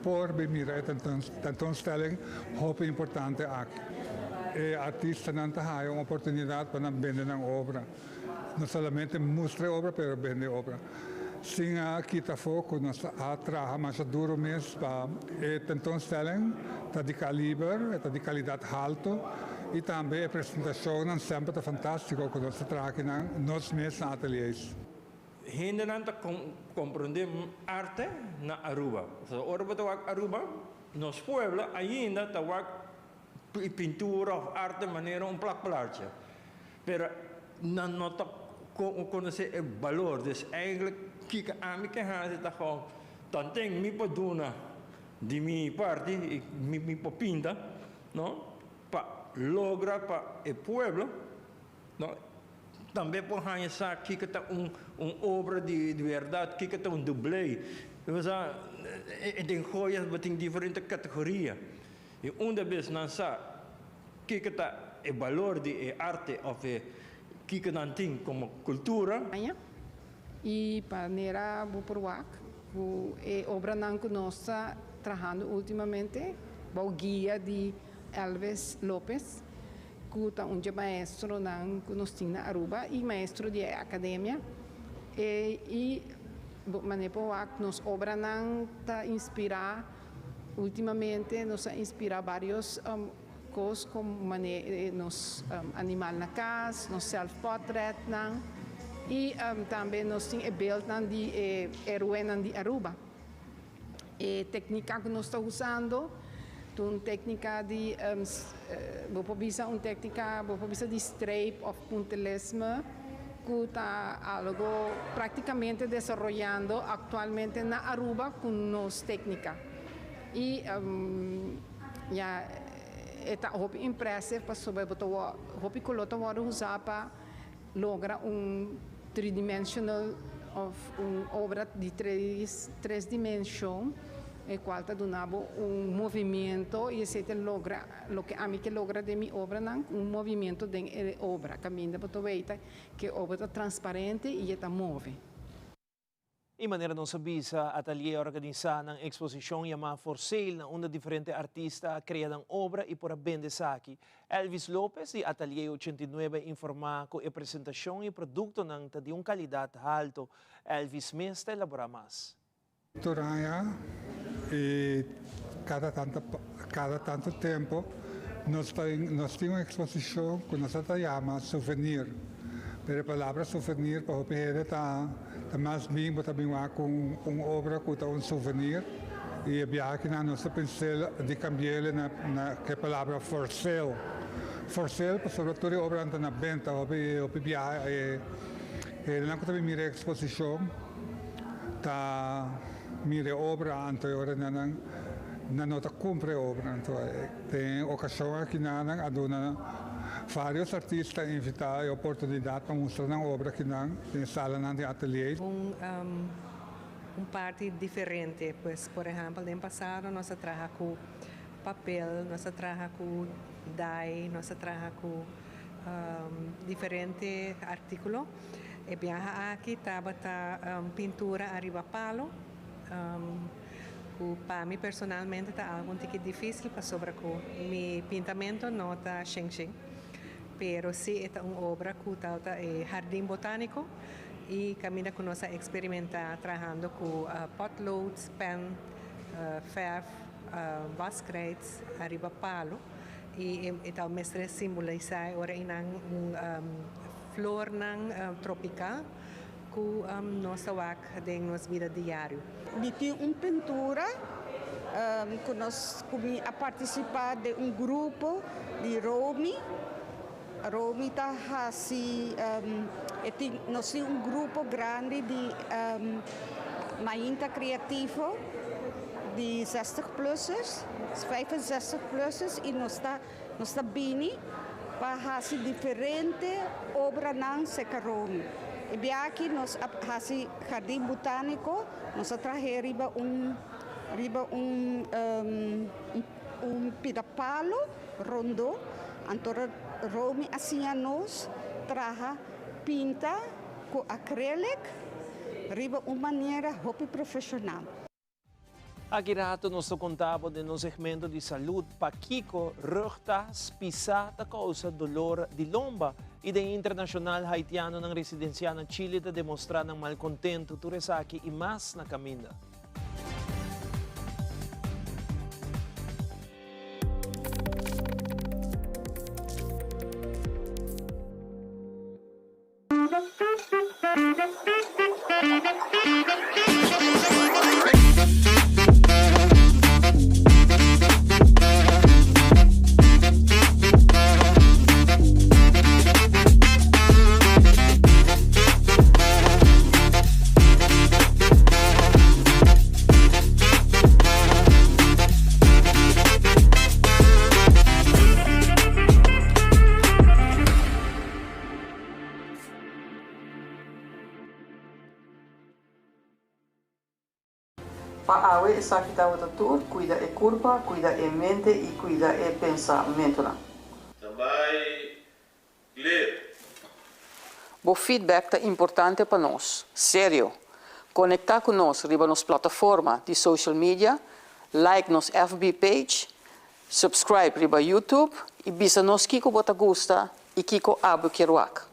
por be mira tentoonstelling hoop importante aqui. Artista não tem uma oportunidade para vender a obra. Não somente mostrar obra, mas vender obra. Sim, aqui está foco, nós trabalhamos mais duro mesmo para tentoonstelling, está de calibre, está de qualidade alta e também a apresentação não sempre está fantástica, quando nós trabalhamos nos mesmos ateliês.
Hindi nanta compreender arte na Aruba. So, Aruba tawag Aruba, nos pueblos ainda tawag pintura of arte maneira plakplaatje. Pero não nota conhecer o valor. Dus eigenlijk kijk aan me gaan zitten gewoon dan denk me pa duna di mi parte mi pa pinta, no? Pa logra pa el pueblo, no? Também por hanya sa kikata obra de verdade, kikata dublê. Mas tem joias bating diferente categoria. E onde vez não sa kikata o valor de arte ou kikata tem como cultura.
E para Buporwak, a obra não conosco trabalhando ultimamente, o guia de Elvis Lopes. Kuta maestro ng Kunostina Aruba e maestro de academia e manepo nos obra nang ta inspira ultimamente nos inspira vários coisas como nos animal na casa, nos self portrait nang e também nos tem build nang de herói nang de Aruba. E técnica que nós estamos usando uma técnica de uma técnica de stripe of puntillismo que está algo praticamente desenvolvendo atualmente na Aruba com nossa técnica e já está muito impressivo para saber que o piloto pode usar para lograr tridimensional of obra de três dimensões el cual está dando movimento y ese te logra lo que a mí que logra de mi obra movimento de obra camina para ver que obra está transparente y está move.
E maneira não sabia ateliê organizar uma exposição chamada For Sale, onde diferentes artistas criam obra e por vender aqui. Elvis Lopes e Ateliê 89 informar que a apresentação e produto de uma qualidade alta. Elvis mesmo elabora mais.
E cada tanto tempo nós temos uma exposição que nós chamamos souvenir. Pero a palavra souvenir para o PHD está mais bem com uma obra que é souvenir e a viagem na nossa pincel de cambiar na que palavra for sale. For sale, sobretudo a obra na venda, o viagem não que também mira a exposição tá mire obra anterior na nota cumpre obra então tem ocasião aqui na aduna vários artistas invitados a oportunidade para mostrar a obra aqui na sala de ateliê
parte diferente pues por exemplo no passado nós trabalhamos com papel nós trabalhamos com dye nós trabalhamos com diferentes artículos e viaja aqui estava pintura arriba palo. Para mim personalmente está algo um pouco difícil para sobre com meu pintamento não está xing, pero sim é uma obra que está jardim botânico E camina com nós a experimentar trabalhando com potloads, pen, verf, waskrijts, arriba palo. E então mestre simboliza ora inang flor nang tropical com nossa wak de nossa vida diário.
Tem pintura que nós a participar de grupo de Romi. Romi está assim, nós temos grupo grande de Mainta Criativo de 60-plussers, 65-plussers e nós está bem para fazer diferentes obras na Secaromi. E aqui nós fazemos jardim botânico, nós trazemos pidapalo rondo, então Romi assim a nós traja pinta com acrílico, riba uma maneira hobby profissional.
Aqui rato nós contamos de no segmento de saúde para Kiko, rugtas, pisata causa dolor de lomba e de internacional haitiano ng residencial na Chile de demonstrar ng malcontento turesaki e mas na caminda.
Para awe esa kita wata tur, cuida e curva, cuida e mente e cuida e pensamento.
Também clear.
O feedback é importante para nós, sério. Conectar com nós riba nos plataforma de social media, like nos FB page, subscribe riba YouTube e bisa nos kiko bota gusta e kiko abo kiruak.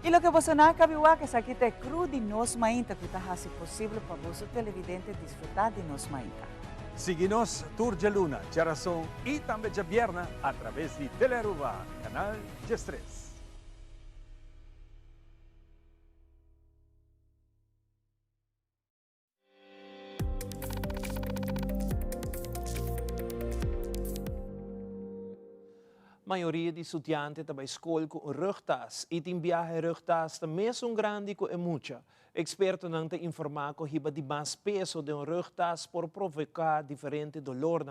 Y lo que vos sonás cabiwa que aquí te cru de nos mainta que está así posible para vos televidentes disfrutar de nos mainta.
Síguenos Tour de Luna, Charazón y también de Vierna a través de Telearuba, canal G3.
Maioria de estudiantes da escola com rugtas e tem viagem rugtas também é grande com muita. Experto não te informar que riba de mais peso de rugtas por provocar diferente dolor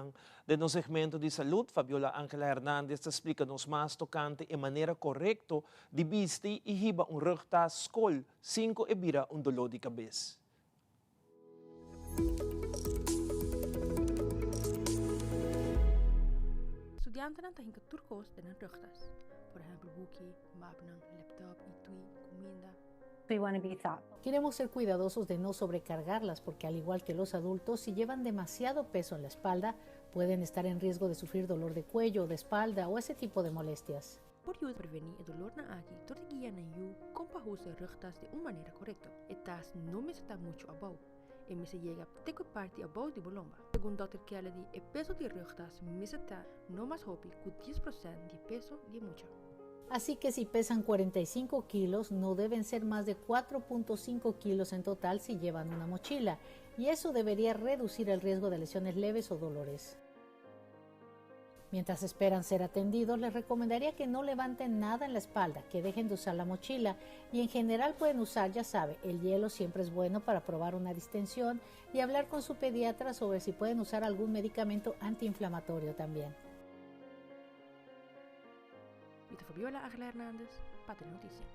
de no segmento de saúde. Fabiola Ángela Hernández explica nos mais tocante e maneira correta de vestir e riba rugtas escola 5 e vira dolor de cabeça.
Estudianten aan tahin turcos de rugtas. Por ejemplo, buki, mapnan, laptop, itui, comida.
Queremos ser cuidadosos de no sobrecargarlas porque al igual que los adultos, si llevan demasiado peso en la espalda, pueden estar en riesgo de sufrir dolor de cuello, de espalda o ese tipo de molestias.
Por prevenir el dolor na aki, todo guía na you, compa usa rugtas de una manera correcta. Estas no me está mucho abajo. E me se llega a parte abajo de bolomba. Según Dr. Kennedy, el peso de rugtas me está no más hopi que 10% de peso de mucha.
Así que si pesan 45 kilos, no deben ser más de 4.5 kilos en total si llevan una mochila, y eso debería reducir el riesgo de lesiones leves o dolores. Mientras esperan ser atendidos, les recomendaría que no levanten nada en la espalda, que dejen de usar la mochila y en general pueden usar, ya sabe, el hielo siempre es bueno para probar una distensión y hablar con su pediatra sobre si pueden usar algún medicamento antiinflamatorio también.
Fabiola Ángela Hernández, Patria Noticia.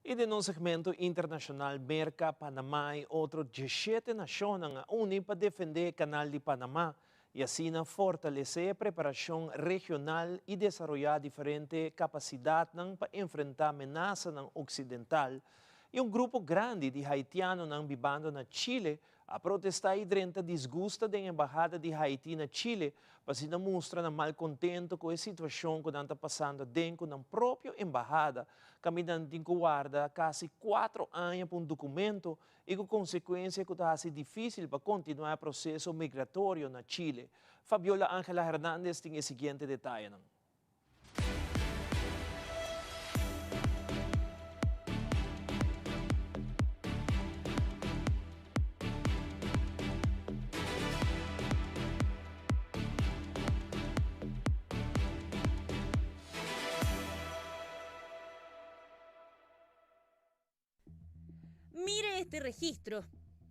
E de no segmento internacional, Merca, Panamá e outros 17 nações unem para defender o canal de Panamá e assim fortalecer a preparação regional e desenvolver diferentes capacidades para enfrentar ameaças ocidental. E grupo grande de haitianos vivendo na Chile a protestar e durante desgusta da Embajada de Haiti na Chile para se mostrar malcontento com a situação que está passando dentro da própria Embajada, caminhando em guarda quase 4 anos por documento e com consequência que está difícil para continuar o processo migratório na Chile. Fabiola Ángela Hernández tem o seguinte detalhe.
Mire este registro.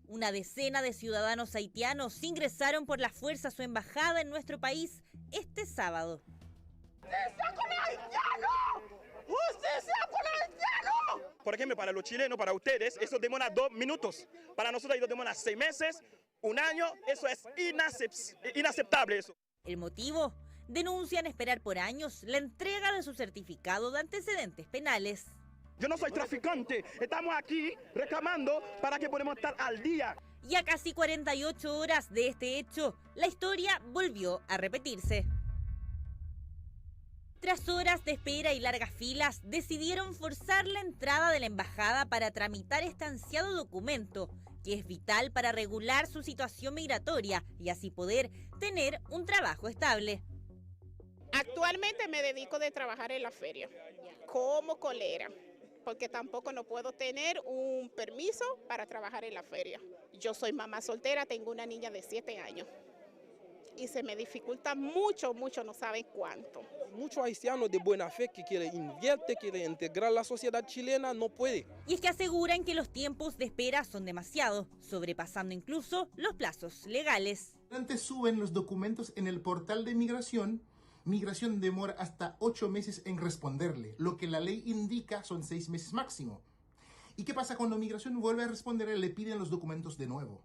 Una decena de ciudadanos haitianos ingresaron por la fuerza a su embajada en nuestro país este sábado.
¡Justicia con el haitiano! ¡Justicia con el haitiano! Por ejemplo, para los chilenos, para ustedes, eso demora 2 minutos. Para nosotros eso demora 6 meses, 1 año. Eso es inaceptable. Eso.
¿El motivo? Denuncian esperar por años la entrega de su certificado de antecedentes penales.
Yo no soy traficante, estamos aquí reclamando para que podamos estar al día.
Y a casi 48 horas de este hecho, la historia volvió a repetirse. Tras horas de espera y largas filas, decidieron forzar la entrada de la embajada para tramitar este ansiado documento, que es vital para regular su situación migratoria y así poder tener un trabajo estable.
Actualmente me dedico de trabajar en la feria como colera, porque tampoco no puedo tener un permiso para trabajar en la feria. Yo soy mamá soltera, tengo una niña de 7 años y se me dificulta mucho, no saben cuánto.
Muchos haitianos de buena fe que quieren invertir, quieren integrar la sociedad chilena, no puede.
Y es que aseguran que los tiempos de espera son demasiados, sobrepasando incluso los plazos legales.
Antes suben los documentos en el portal de migración. Migración demora hasta 8 meses en responderle. Lo que la ley indica son 6 meses máximo. ¿Y qué pasa cuando Migración vuelve a responderle? Le piden los documentos de nuevo.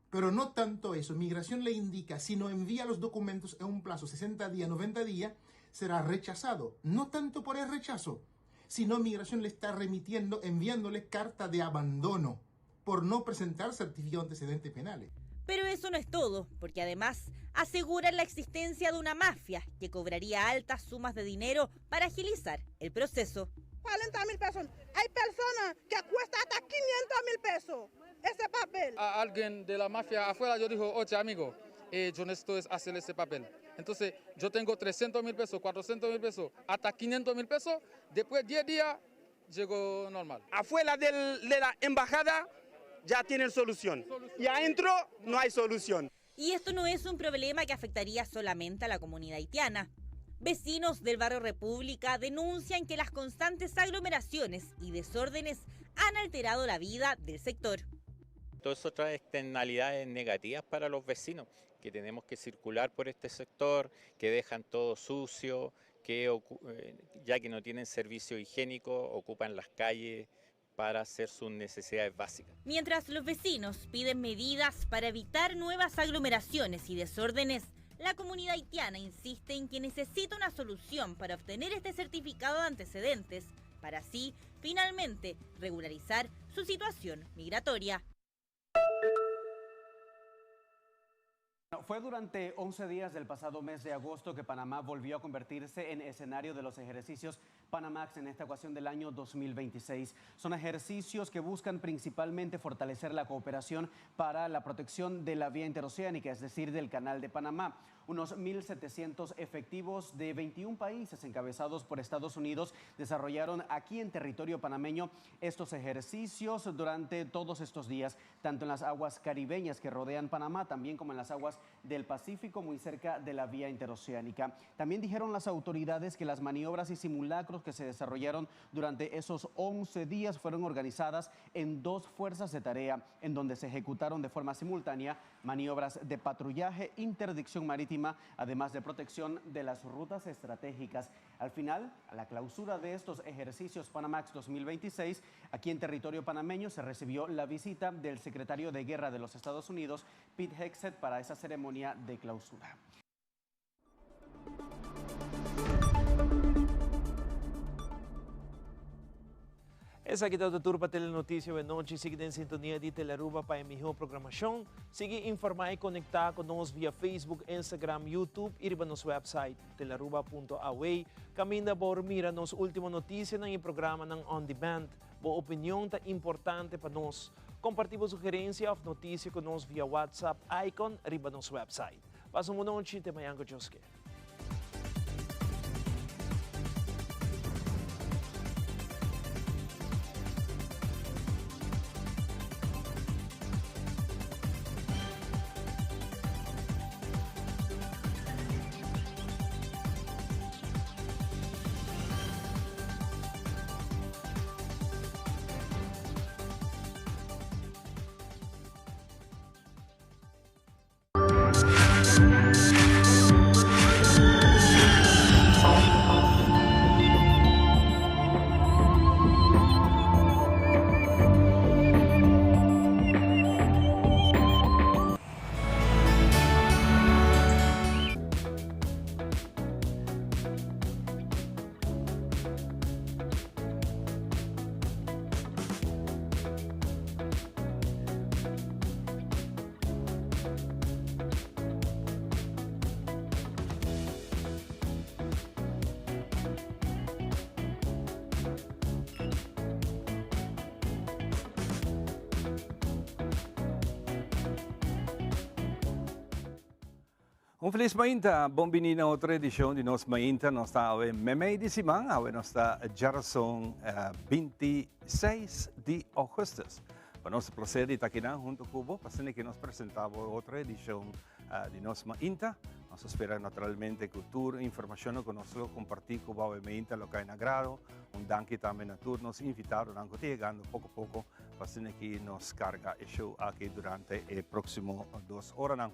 Pero no tanto eso. Migración le indica, si no envía los documentos en un plazo 60 días, 90 días, será rechazado. No tanto por el rechazo, sino Migración le está remitiendo, enviándole carta de abandono por no presentar certificado de antecedentes penales.
Pero eso no es todo, porque además aseguran la existencia de una mafia que cobraría altas sumas de dinero para agilizar el proceso.
40,000 pesos. Hay personas que cuesta hasta 500,000 pesos ese papel.
A alguien de la mafia afuera yo dijo, oye amigo, yo necesito hacer ese papel. Entonces yo tengo 300,000 pesos, 400,000 pesos, hasta 500,000 pesos. Después de 10 días llegó normal. Afuera de la embajada ya tienen solución. Y adentro no hay solución.
Y esto no es un problema que afectaría solamente a la comunidad haitiana. Vecinos del barrio República denuncian que las constantes aglomeraciones y desórdenes han alterado la vida del sector.
Todo eso trae externalidades negativas para los vecinos, que tenemos que circular por este sector, que dejan todo sucio, que ya que no tienen servicio higiénico, ocupan las calles para hacer sus necesidades básicas.
Mientras los vecinos piden medidas para evitar nuevas aglomeraciones y desórdenes, la comunidad haitiana insiste en que necesita una solución para obtener este certificado de antecedentes, para así, finalmente, regularizar su situación migratoria.
Fue durante 11 días del pasado mes de agosto que Panamá volvió a convertirse en escenario de los ejercicios Panamax en esta ocasión del año 2026. Son ejercicios que buscan principalmente fortalecer la cooperación para la protección de la vía interoceánica, es decir, del Canal de Panamá. Unos 1.700 efectivos de 21 países encabezados por Estados Unidos desarrollaron aquí en territorio panameño estos ejercicios durante todos estos días, tanto en las aguas caribeñas que rodean Panamá, también como en las aguas del Pacífico, muy cerca de la vía interoceánica. También dijeron las autoridades que las maniobras y simulacros que se desarrollaron durante esos 11 días fueron organizadas en 2 fuerzas de tarea, en donde se ejecutaron de forma simultánea maniobras de patrullaje, interdicción marítima, además de protección de las rutas estratégicas. Al final, a la clausura de estos ejercicios Panamax 2026, aquí en territorio panameño se recibió la visita del secretario de Guerra de los Estados Unidos, Pete Hegseth, para esa ceremonia de clausura.
Essa aqui é a turma Telenotícia de noite. Siga em sintonia de Telearuba para a melhor programação. Siga informar e conectar conosco via Facebook, Instagram, YouTube e no nosso website telearuba.aw. Caminha por mira nos última notícia no programa ng On Demand. Boa opinião tá importante para nós. Compartilhe sugerência ou notícia conosco via WhatsApp icon riba nosso website. Passa uma noite, te mayango Joske.
Feliz Mainta, bem-vindo a outra edição de Nos Mainta. Nós estamos em meio de semana, nós estamos já são 26 de agosto. Para nosso prazer de estar aqui junto com você, para que nos apresentamos outra edição de Nos Mainta. Nós esperamos naturalmente cultura e informação conosco, compartir com você Mainta, lo que é agrado. Danke também a todos nos invitados, a chegando pouco a pouco, para que nos carga o show aqui durante o próximo 2 horas.